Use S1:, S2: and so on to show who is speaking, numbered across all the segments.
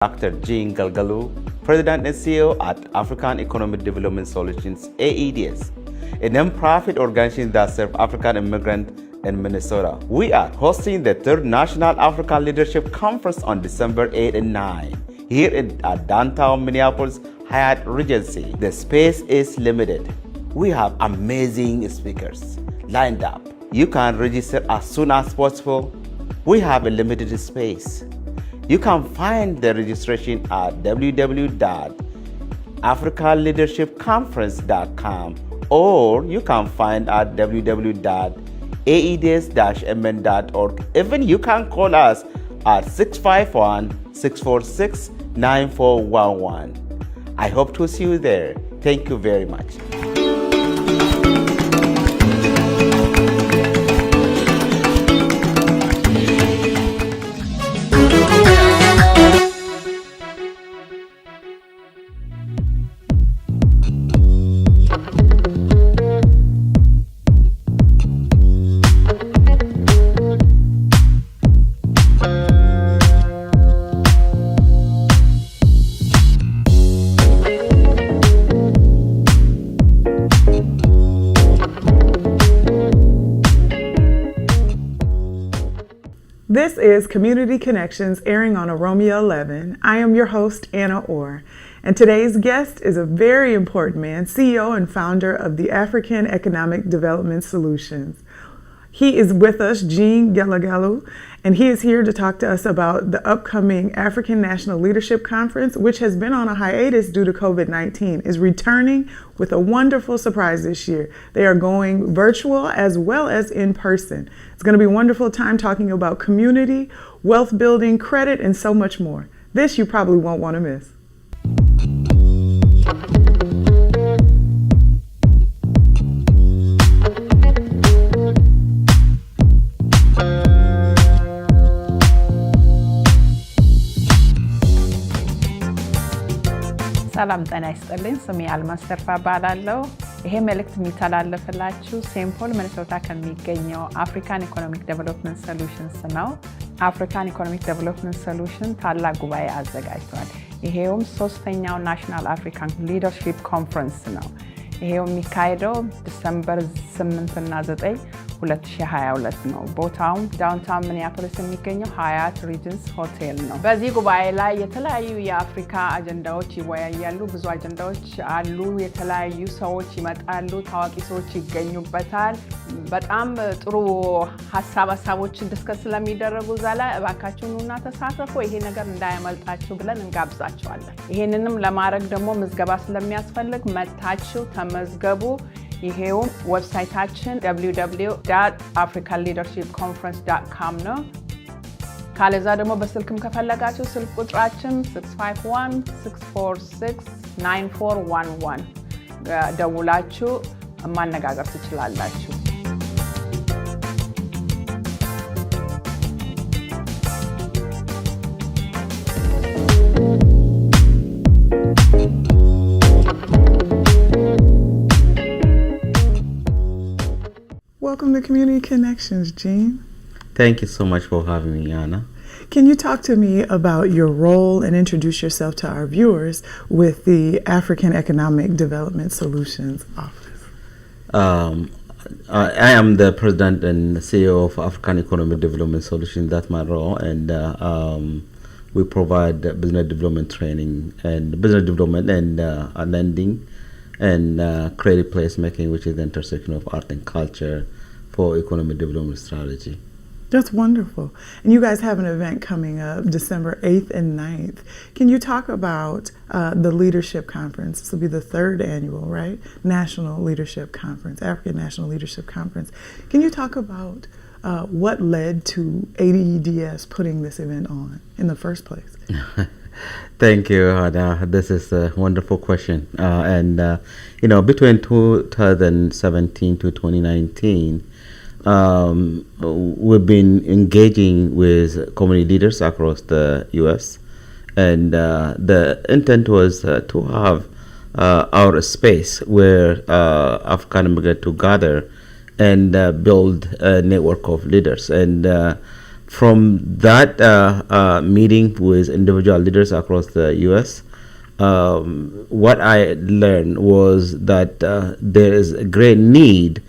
S1: Dr. Gelgelu, President and CEO at African Economic Development Solutions, AEDS, a non-profit organization that serves African immigrants in Minnesota. We are hosting the third National African Leadership Conference on December 8 and 9 here at downtown Minneapolis Hyatt Regency. The space is limited. We have amazing speakers lined up. You can register as soon as possible. We have a limited space. You can find the registration at www.africaleadershipconference.com or you can find at www.aeds-mn.org. Even you can call us at 651-646-9411. I hope to see you there. Thank you very much.
S2: This is Community Connections airing on Aromia 11. I am your host, Anna Orr, and today's guest is a very important man, CEO and founder of the African Economic Development Solutions. He is with us, Gelgelu, and he is here to talk to us about the upcoming African National Leadership Conference, which has been on a hiatus due to COVID-19, is returning with a wonderful surprise this year. They are going virtual as well as in person. It's going to be a wonderful time talking about community, wealth building, credit, and so much more. This you probably won't want to miss.
S3: ሰላም ጤና ይስጥልኝ። ስሜ አልማዝ ተርፋ እባላለሁ። ይሄ መልእክት የሚተላለፍላችሁ ሴንት ፖል ሚኒሶታ ከሚገኘው አፍሪካን ኢኮኖሚክ ዴቨሎፕመንት ሶሉሽንስ ነው። አፍሪካን ኢኮኖሚክ ዴቨሎፕመንት ሶሉሽን ታላቅ ጉባኤ አዘጋጅቷል። ይሄውም ሶስተኛው ናሽናል አፍሪካን ሊደርሺፕ ኮንፈረንስ ነው። ይሄው የሚካሄደው ዲሰምበር 8 እና 9 2022 ነው። ቦታውም ዳውንታውን ሚኒያፖሊስ የሚገኘው ሀያት ሪጀንስ ሆቴል ነው። በዚህ ጉባኤ ላይ የተለያዩ የአፍሪካ አጀንዳዎች ይወያያሉ። ብዙ አጀንዳዎች አሉ። የተለያዩ ሰዎች ይመጣሉ። ታዋቂ ሰዎች ይገኙበታል። በጣም ጥሩ ሀሳቦችን ዲስከስ ስለሚደረጉ እዛ ላይ እባካችሁን ኑና ተሳተፉ። ይሄ ነገር እንዳያመልጣችሁ ብለን እንጋብዛችኋለን። ይሄንንም ለማድረግ ደግሞ ምዝገባ ስለሚያስፈልግ መታችሁ ተመዝገቡ። ይሄውም ዌብሳይታችን www.africaleadershipconference.com ነው። ካለዛ ደግሞ በስልክም ከፈለጋችሁ ስልክ ቁጥራችን 651-646-9411 ደውላችሁ ማነጋገር ትችላላችሁ።
S2: Welcome to Community Connections, Gene.
S1: Thank you so much for having me, Anna.
S2: Can you talk to me about your role and introduce yourself to our viewers with the African Economic Development Solutions Office?
S1: I am the President and CEO of African Economic Development Solutions. That's my role, and we provide business development training and business development and lending and credit placemaking, which is the intersection of art and culture for economic development strategy.
S2: That's wonderful. And you guys have an event coming up December 8th and 9th. Can you talk about the Leadership Conference? This will be the third annual, right? National Leadership Conference, African National Leadership Conference. Can you talk about what led to AEDS putting this event on in the first place?
S1: Thank you, Hada. This is a wonderful question. Between 2017 to 2019, we've been engaging with community leaders across the U.S. And the intent was to have our space where African immigrants to gather and build a network of leaders. And from that meeting with individual leaders across the U.S., what I learned was that there is a great need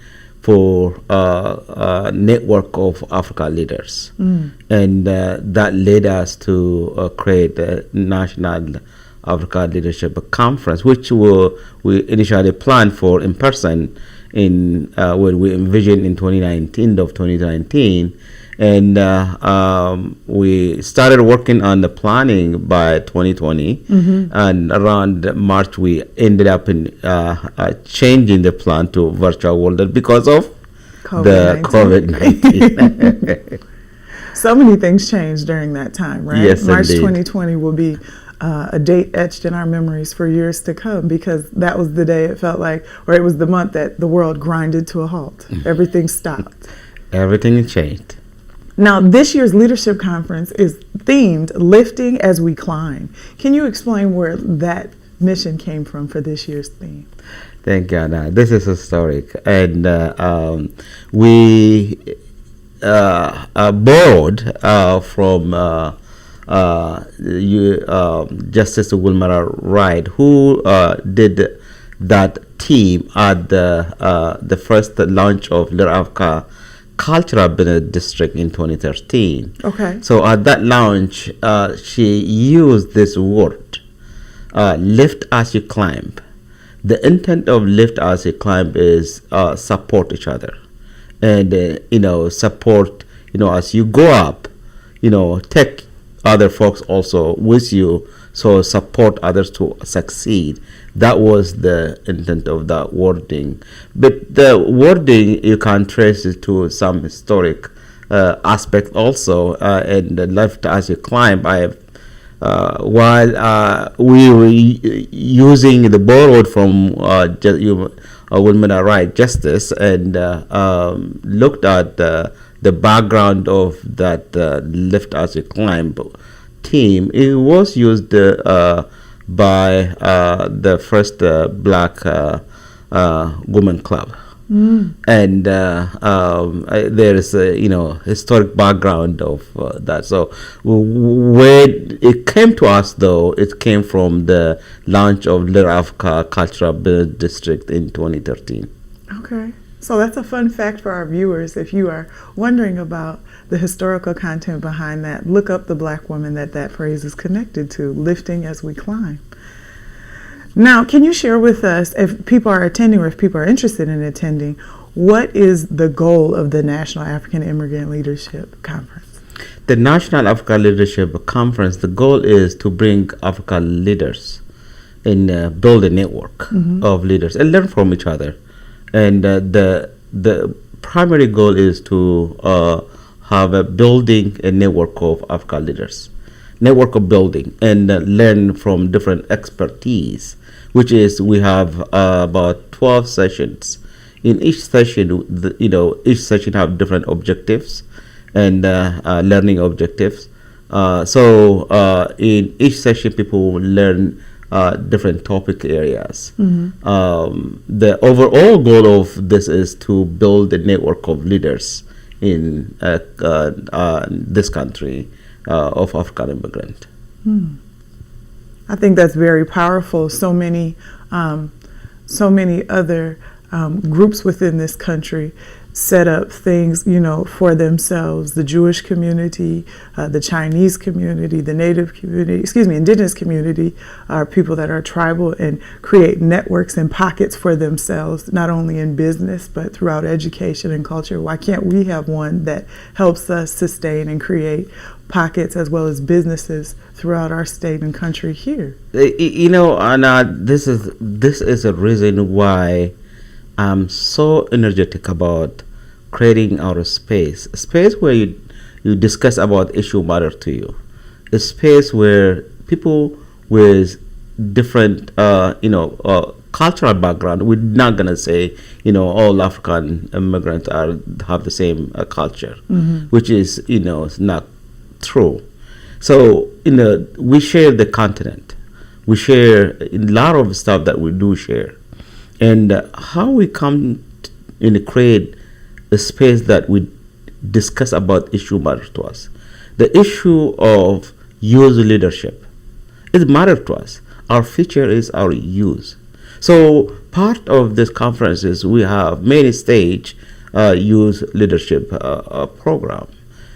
S1: for a network of African leaders, and that led us to create a national Africa Leadership Conference, which we initially planned for in person in when we envisioned in 2019, and we started working on the planning by 2020, and around March we ended up in changing the plan to virtual world because of the COVID-19.
S2: So many things changed during that time, right?
S1: Yes,
S2: March
S1: indeed.
S2: 2020 will be a date etched in our memories for years to come, because that was the day it felt like, or it was the month that the world grinded to a halt. Everything stopped.
S1: Everything changed.
S2: Now, this year's leadership conference is themed Lifting as We Climb. Can you explain where that mission came from for this year's theme?
S1: Thank you, Anna. This is historic, and we borrowed from Justice Wilmara Wright, who did that theme at the first launch of Little Africa Cultural Business District in 2013.
S2: Okay.
S1: So at that launch, she used this word, lift as you climb. The intent of lift as you climb is support each other, and support, as you go up, take other folks also with you, so support others to succeed. That was the intent of that wording. But the wording, you can trace it to some historic aspect also, and the lift as you climb. While we were using the borrowed from Women Are Right Justice, and looked at the background of that lift as you climb team, it was used by the first black women club. And there is a historic background of that. So when it came to us, though, it came from the launch of Little Africa Cultural Business District in 2013.
S2: Okay. So that's a fun fact for our viewers. If you are wondering about the historical content behind that, look up the black woman that phrase is connected to, lifting as we climb. Now, can you share with us, if people are attending or if people are interested in attending, what is the goal of the National African Immigrant Leadership Conference?
S1: The National African Leadership Conference, the goal is to bring African leaders and build a network of leaders and learn from each other. And the primary goal is to have building a network of African leaders, network of building, and learn from different expertise, which is we have about 12 sessions. In each session, each session have different objectives and learning objectives. So in each session, people will learn different topic areas. The overall goal of this is to build a network of leaders in this country of African immigrant.
S2: I think that's very powerful. So many other groups within this country set up things, for themselves. The Jewish community, the Chinese community, the Native community, indigenous community, are people that are tribal and create networks and pockets for themselves, not only in business, but throughout education and culture. Why can't we have one that helps us sustain and create pockets as well as businesses throughout our state and country here?
S1: Anna, this is a reason why I'm so energetic about creating our space, a space where you discuss about issue matter to you, a space where people with different cultural background, we're not gonna say all African immigrants have the same culture, which is it's not true. So we share the continent, we share a lot of stuff that we do share. And how we come to create a space that we discuss about issue matter to us. The issue of youth leadership, it matters to us. Our future is our youth. So part of this conference is we have many stage youth leadership program,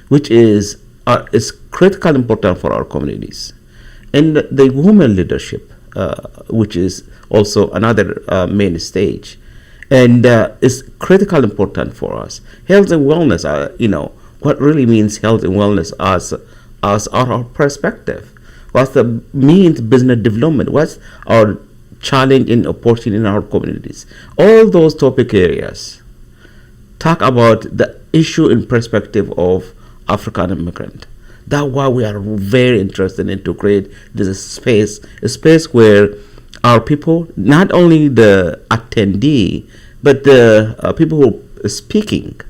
S1: which is critical important for our communities, and the women leadership, which is also another main stage, and is critical important for us. Health and wellness, what really means health and wellness as our perspective. What the means business development? What's our challenge and opportunity in our communities? All those topic areas talk about the issue in perspective of African immigrant. That's why we are very interested in to create this space, a space where our people, not only the attendee, but the people who are speaking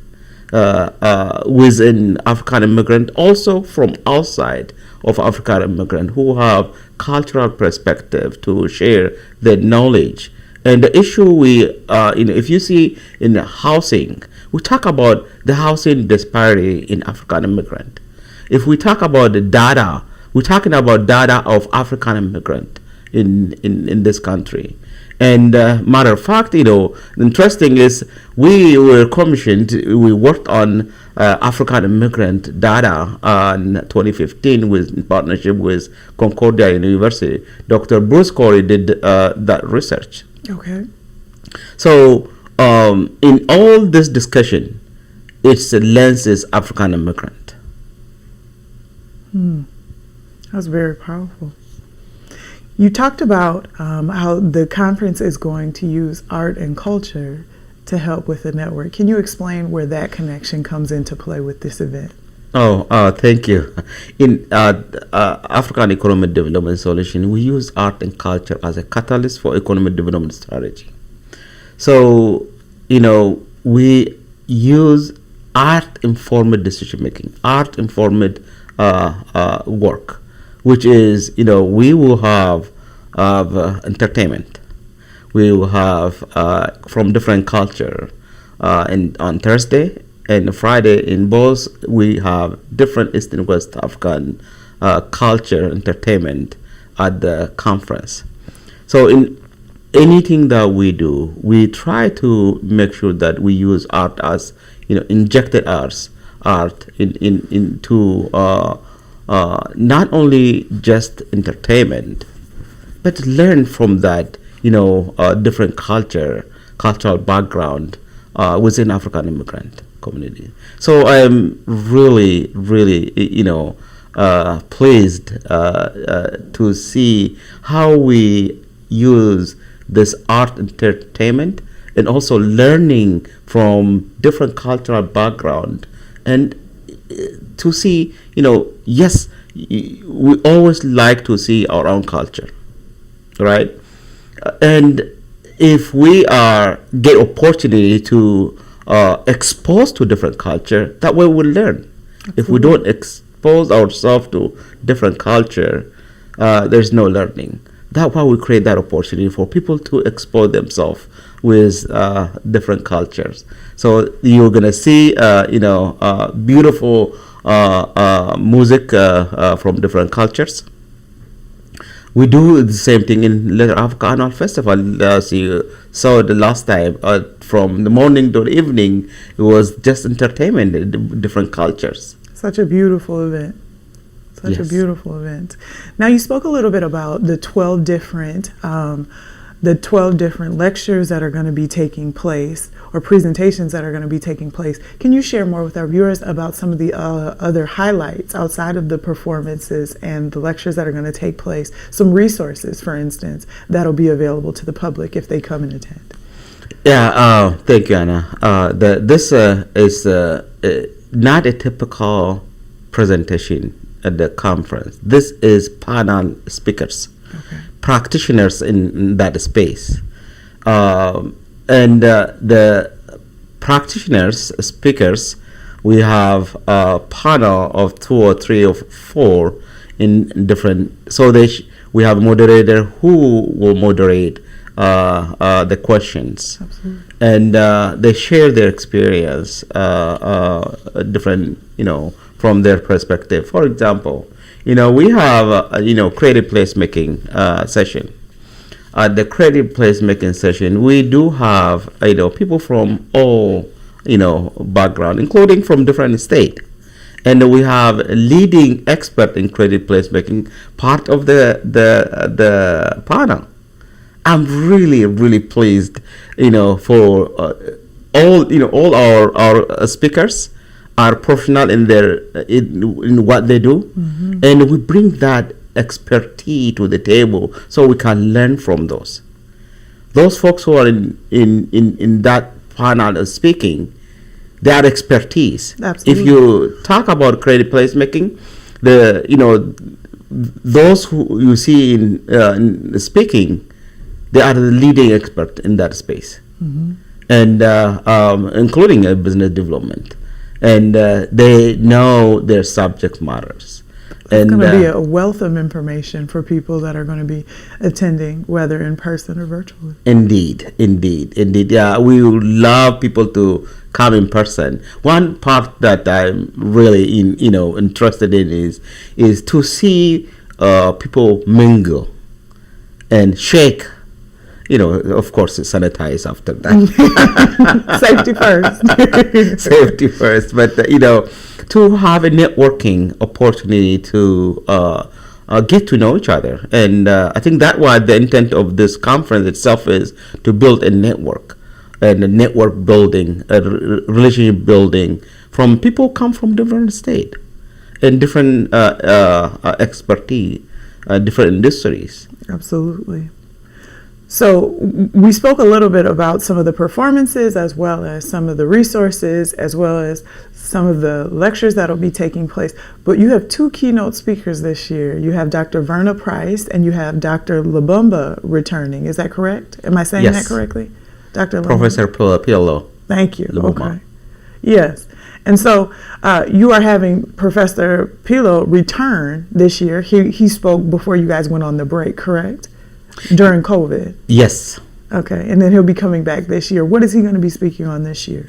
S1: within African immigrant, also from outside of African immigrant, who have cultural perspective to share their knowledge. And the issue if you see in the housing, we talk about the housing disparity in African immigrant. If we talk about the data, we're talking about data of African immigrant in this country. And matter of fact, interesting is we were commissioned, we worked on African immigrant data in 2015 in partnership with Concordia University. Dr. Bruce Corey did that research.
S2: Okay. So
S1: in all this discussion, its lens is African immigrant.
S2: That's very powerful. You talked about how the conference is going to use art and culture to help with the network. Can you explain where that connection comes into play with this event?
S1: Thank you. In African Economic Development Solution, we use art and culture as a catalyst for economic development strategy. So, we use art-informed decision making, art-informed work, which is, we will have entertainment. We will have from different culture. And on Thursday and Friday, in both, we have different East and West African culture entertainment at the conference. So in anything that we do, we try to make sure that we use art as, injected art into not only just entertainment, but learn from that, different cultural background within African immigrant community. So I am really, really, pleased to see how we use this art entertainment and also learning from different cultural background, and to see, yes, we always like to see our own culture, right? And if we get opportunity to expose to different culture, that way we'll learn. Absolutely. If we don't expose ourselves to different culture, there's no learning. That's why we create that opportunity for people to expose themselves with different cultures. So you're gonna see, beautiful music from different cultures. We do the same thing in Little Africa Annual Festival. As you saw the last time, from the morning to the evening, it was just entertainment in different cultures.
S2: Such a beautiful event. Such a beautiful event. Now, you spoke a little bit about the 12 different lectures that are going to be taking place, or presentations that are going to be taking place. Can you share more with our viewers about some of the other highlights outside of the performances and the lectures that are going to take place? Some resources, for instance, that'll be available to the public if they come and attend.
S1: Yeah, thank you, Anna. This is not a typical presentation at the conference. This is panel speakers. Okay. Practitioners in that space, and the practitioners speakers, we have a panel of 2 or 3 or 4 in different. So we have a moderator who will moderate the questions.
S2: Absolutely.
S1: And they share their experience, different, from their perspective. For example, we have, creative placemaking session. At the creative placemaking session, we do have, people from all, background, including from different state. And we have a leading expert in creative placemaking part of the panel. I'm really, really pleased, for all our speakers are professional in in what they do, and we bring that expertise to the table so we can learn from those. Those folks who are in that panel speaking, they are expertise.
S2: Absolutely.
S1: If you talk about creative placemaking, those who you see in speaking, they are the leading expert in that space, and including business development, and they know their subject matters.
S2: It's going to be a wealth of information for people that are going to be attending, whether in person or virtually.
S1: Indeed. Yeah, we would love people to come in person. One part that I'm really interested in is to see people mingle and shake. Of course, sanitize after that.
S2: Safety first.
S1: Safety first. But, to have a networking opportunity to get to know each other. And I think that what the intent of this conference itself is, to build a network and a network building, a relationship building from people who come from different state and different expertise, different industries.
S2: Absolutely. So we spoke a little bit about some of the performances, as well as some of the resources, as well as some of the lectures that will be taking place. But you have two keynote speakers this year. You have Dr. Verna Price and you have Dr. Labumba returning. Is that correct? Am I saying that correctly? Dr.
S1: Professor Pillow.
S2: Thank you.
S1: Labumba.
S2: Okay. Yes. And so you are having Professor Pillow return this year. He spoke before you guys went on the break, correct? During COVID?
S1: Yes.
S2: Okay, and then he'll be coming back this year. What is he going to be speaking on this year?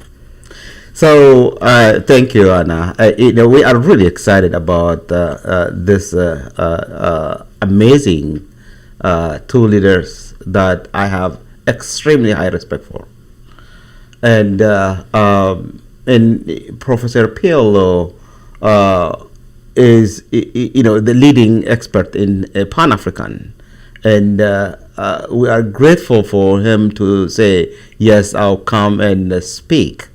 S1: So thank you, Anna. We are really excited about this amazing two leaders that I have extremely high respect for. And Professor Piolo is the leading expert in Pan-African. And we are grateful for him to say, yes, I'll come and speak.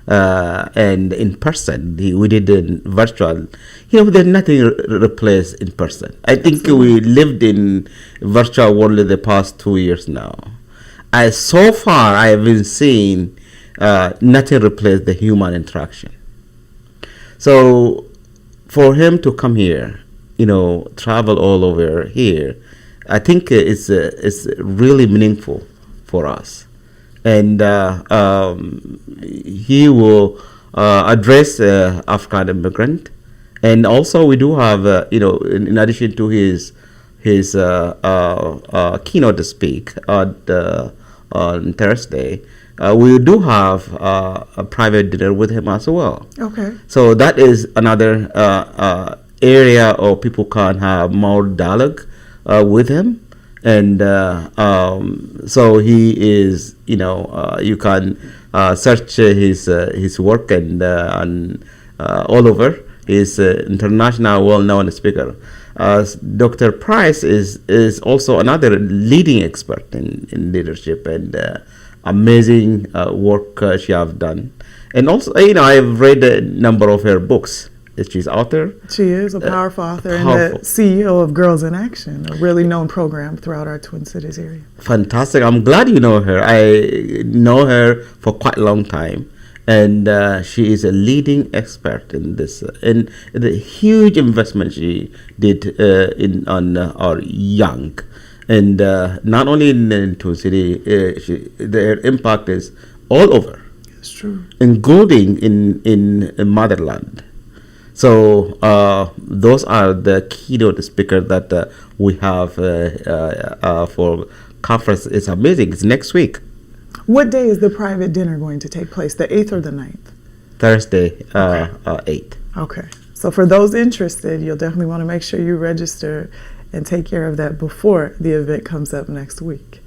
S1: And in person, we did in virtual. There's nothing replaced in person. I think we lived in virtual world the past 2 years now. So far, I haven't seen nothing replace the human interaction. So for him to come here, travel all over here, I think it's really meaningful for us, and he will address African immigrant, and also we do have in addition to his keynote to speak on Thursday, we do have a private dinner with him as well.
S2: Okay.
S1: So that is another area of people can have more dialogue with him, and so he is, you can search his work and all over. He's an international, well-known speaker. Dr. Price is also another leading expert in leadership, and amazing work she have done. And also, I've read a number of her books. She's author.
S2: She is a powerful author and the CEO of Girls in Action, a really known program throughout our Twin Cities area.
S1: Fantastic. I'm glad you know her. I know her for quite a long time. And she is a leading expert in this, in the huge investment she did on our young. And not only in Twin City, their impact is all over.
S2: It's true. Including
S1: in motherland. So those are the keynote speakers that we have for conference is amazing. It's next week,
S2: What day is the private dinner going to take place? The 8th or the 9th?
S1: Thursday, 8th.
S2: Okay. So for those interested, you'll definitely want to make sure you register and take care of that before the event comes up next week.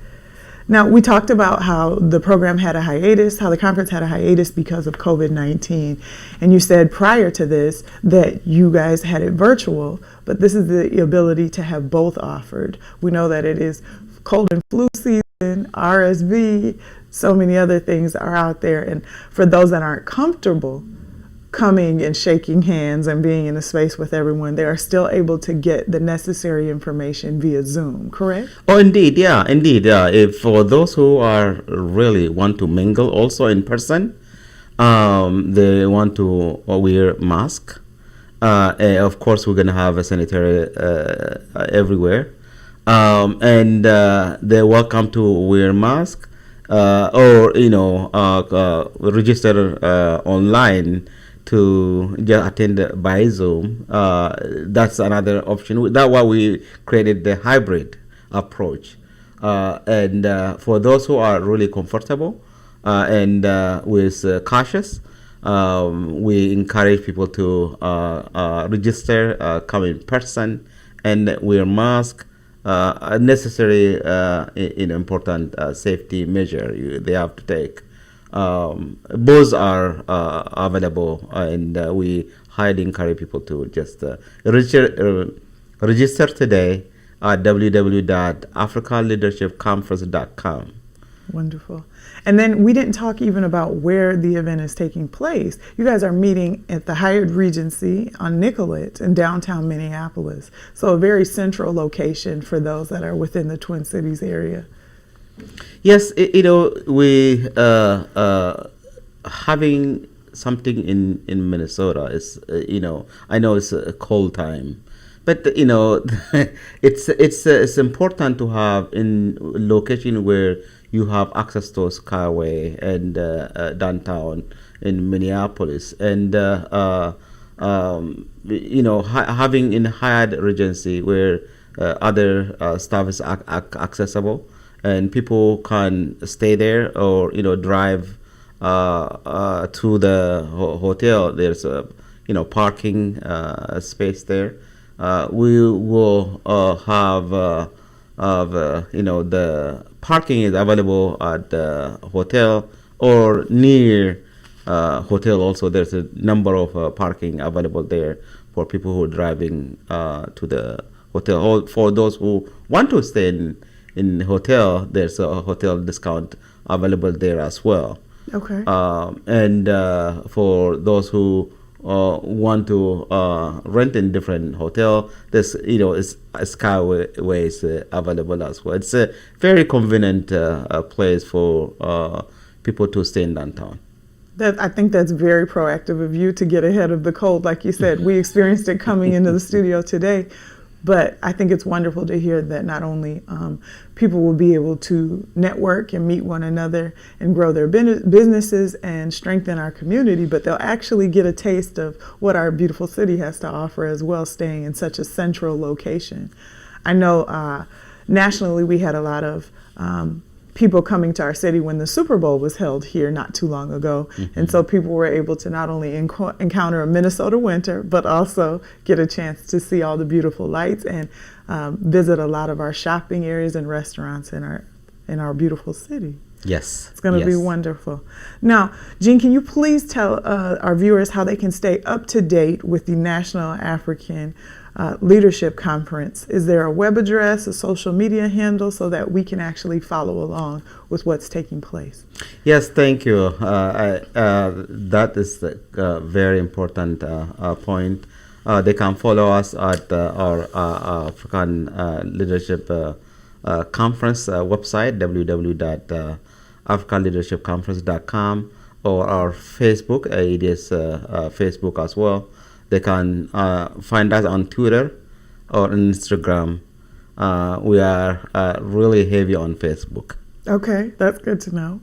S2: Now, we talked about how the program had a hiatus, how the conference had a hiatus because of COVID-19. And you said prior to this that you guys had it virtual, but this is the ability to have both offered. We know that it is cold and flu season, RSV, so many other things are out there. And for those that aren't comfortable coming and shaking hands and being in a space with everyone, they are still able to get the necessary information via Zoom, correct?
S1: Oh, indeed, If for those who are really want to mingle also in person, they want to wear mask. Of course, we're gonna have a sanitary everywhere, and they're welcome to wear mask or register online to just attend by Zoom. That's another option. That's why we created the hybrid approach. And for those who are really comfortable and with cautious, we encourage people to register, come in person, and wear mask. Necessary, important safety measure they have to take. Both are available, and we highly encourage people to just register today at www.africaleadershipconference.com.
S2: Wonderful. And then we didn't talk even about where the event is taking place. You guys are meeting at the Hyatt Regency on Nicollet in downtown Minneapolis. So a very central location for those that are within the Twin Cities area.
S1: Yes, we having something in Minnesota is, I know it's a cold time, but it's important to have in location where you have access to Skyway and downtown in Minneapolis, and having in Hyatt Regency where other stuff is accessible, and people can stay there or drive to the hotel. There's a parking space there. We will have the parking is available at the hotel or near hotel. Also, there's a number of parking available there for people who are driving to the hotel. Or for those who want to stay in hotel, there's a hotel discount available there as well.
S2: Okay.
S1: And for those who want to rent in different hotel, there's is Skyway is available as well. It's a very convenient place for people to stay in downtown.
S2: I think that's very proactive of you to get ahead of the cold. Like you said, we experienced it coming into the studio today. But I think it's wonderful to hear that not only people will be able to network and meet one another and grow their businesses and strengthen our community, but they'll actually get a taste of what our beautiful city has to offer as well, staying in such a central location. I know nationally we had a lot of people coming to our city when the Super Bowl was held here not too long ago. Mm-hmm. And so people were able to not only encounter a Minnesota winter, but also get a chance to see all the beautiful lights and visit a lot of our shopping areas and restaurants in our beautiful city.
S1: Yes.
S2: It's going to be wonderful. Now, Jean, can you please tell our viewers how they can stay up to date with the National African Leadership Conference? Is there a web address, a social media handle, so that we can actually follow along with what's taking place?
S1: Yes, thank you. That is a very important point. They can follow us at our African Leadership Conference website, www.africanleadershipconference.com, or our Facebook. It is Facebook as well. They can find us on Twitter or Instagram. We are really heavy on Facebook.
S2: Okay, that's good to know.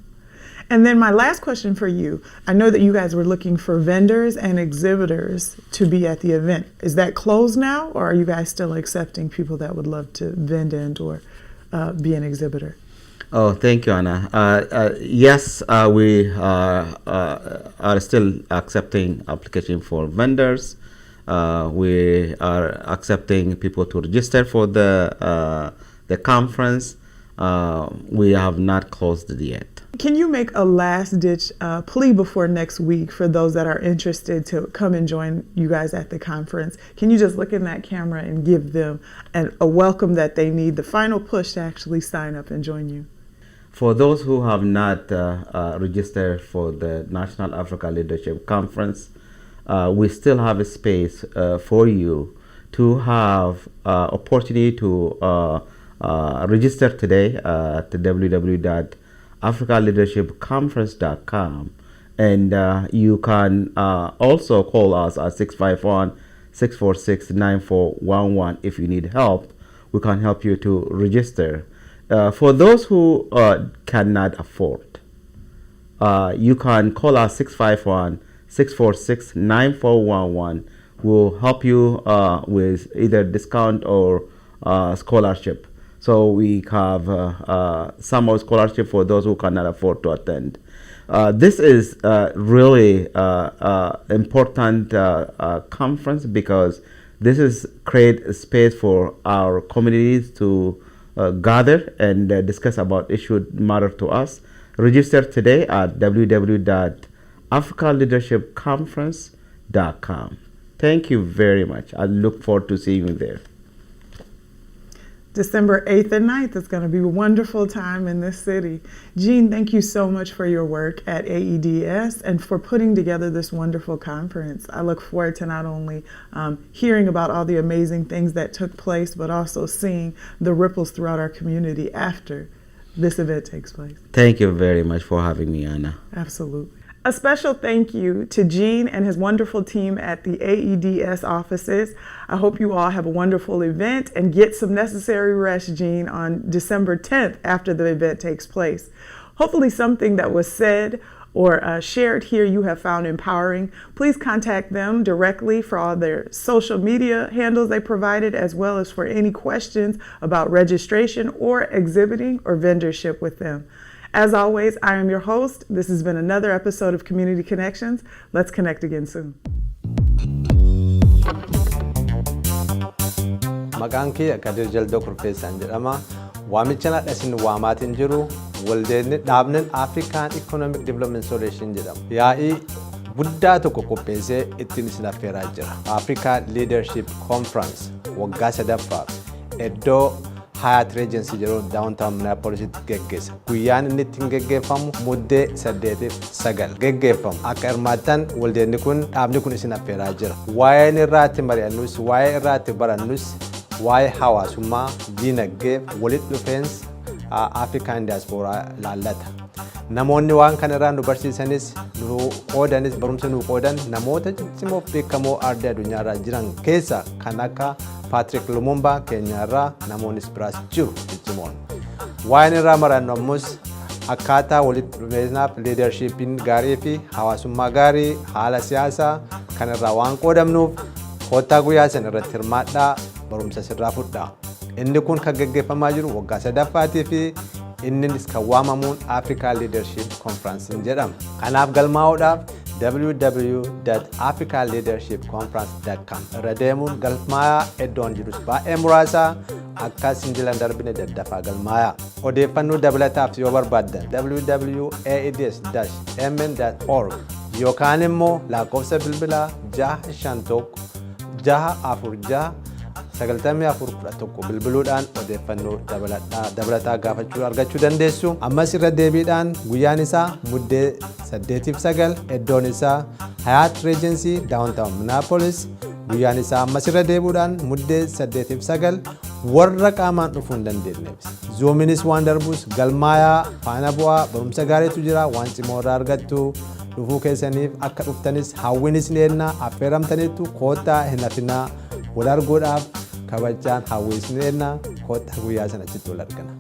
S2: And then my last question for you. I know that you guys were looking for vendors and exhibitors to be at the event. Is that closed now, or are you guys still accepting people that would love to vend and or be an exhibitor?
S1: Oh, thank you, Anna. Yes, we are still accepting application for vendors. We are accepting people to register for the conference. We have not closed it yet.
S2: Can you make a last ditch plea before next week for those that are interested to come and join you guys at the conference? Can you just look in that camera and give them a welcome that they need, the final push to actually sign up and join you?
S1: For those who have not registered for the National Africa Leadership Conference, we still have a space for you to have opportunity to register today at www.africaleadershipconference.com, and you can also call us at 651-646-9411 if you need help. We can help you to register. For those who cannot afford, you can call us 651-646-9411. We'll help you with either discount or scholarship. So we have some scholarship for those who cannot afford to attend. This is really important conference because this is create a space for our communities to gather and discuss about issues matter to us. Register today at www.africaleadershipconference.com. Thank you very much. I look forward to seeing you there.
S2: December 8th and 9th is going to be a wonderful time in this city. Jean, thank you so much for your work at AEDS and for putting together this wonderful conference. I look forward to not only hearing about all the amazing things that took place, but also seeing the ripples throughout our community after this event takes place.
S1: Thank you very much for having me, Anna.
S2: Absolutely. A special thank you to Gene and his wonderful team at the AEDS offices. I hope you all have a wonderful event and get some necessary rest, Gene, on December 10th after the event takes place. Hopefully something that was said or shared here you have found empowering. Please contact them directly for all their social media handles they provided, as well as for any questions about registration or exhibiting or vendorship with them. As always, I am your host. This has been another episode of Community Connections. Let's connect again soon.
S4: Maqaan kiyya Kadir Jaldoo Kurfeessaan jedhama. Waamicha nadhasin waamaatiin jiru waldeenni dhaabnin African Economic Development Solution jedhama. Yaa'ii guddaa tokko qopheessee ittiin isin affeeraa jira. Africa Leadership Conference waggaa sadaffaa iddoo Hyatt Regency jedhu downtown Minneapolis geggeessa. Guyyaan inni ittiin geggeeffamu muddee 8-9 geggeeffamu. Akka hirmaattan waldeenni kun dhaabni kun isin affeeraa jira. Waa'een irraatti mari'annus, waa'ee irraatti barannus, waa'ee hawaasummaa, diinagdee, walitti dhufeensa African diaspora laallata. Namoonni waan kana irraa nu barsiisanis, nu qoodanis, barumsa nu qoodan namoota ciccimoo beekamoo ardii addunyaarra jiran keessa kan akka Patrick Lumumba Kenyarraa namoonnis biraas jiru ciccimoon. Waa'een irraa marannu ammus akkaataa walitti dhufeenyaaf leadershipiin gaarii fi hawaasummaa gaarii haala siyaasaa kan irraa waan qoodamnuuf kottaa guyyaa san irratti hirmaadhaa barumsa sirraa fudhaa. Inni kun kan geggeeffamaa jiru waggaa sadaffaatii fi innis kan waamamuun Africa Leadership Conference jedhama. Kanaaf galmaa'uudhaaf www.africaleadershipconference.com irra deemuun galmaa'aa iddoon jirus baay'ee muraasa akka sinjilan darbine daddafaa galmaa'aa. Odeeffannoo dabalataaf yoo barbaaddan www.aeds-mn.org yookaan immoo lakkoofsa bilbilaa 651 646 bilbiluudhaan odeeffannoo dabalataa gaafachuu argachuu dandeessu. Ammas irra deebiidhaan guyyaan isaa muddee 8-9 iddoon isaa Hyatt Regency downtown Minneapolis. Guyyaan isaa ammas irra deebiidhaan muddee 8-9 warra qaamaan dhufuu hin dandeenyeef zoominis waan darbuus galmaayaa faana bu'aa barumsa gaariitu jira waan cimoo irraa argattu. Dhufuu keessaniif akka dhuftanis hawwinis ni ennaa affeeramtaniitu koottaa hin hafinaa wal arguudhaaf kabajaan hawwinis ni ennaa koottaa guyyaa sana achitti wal argina.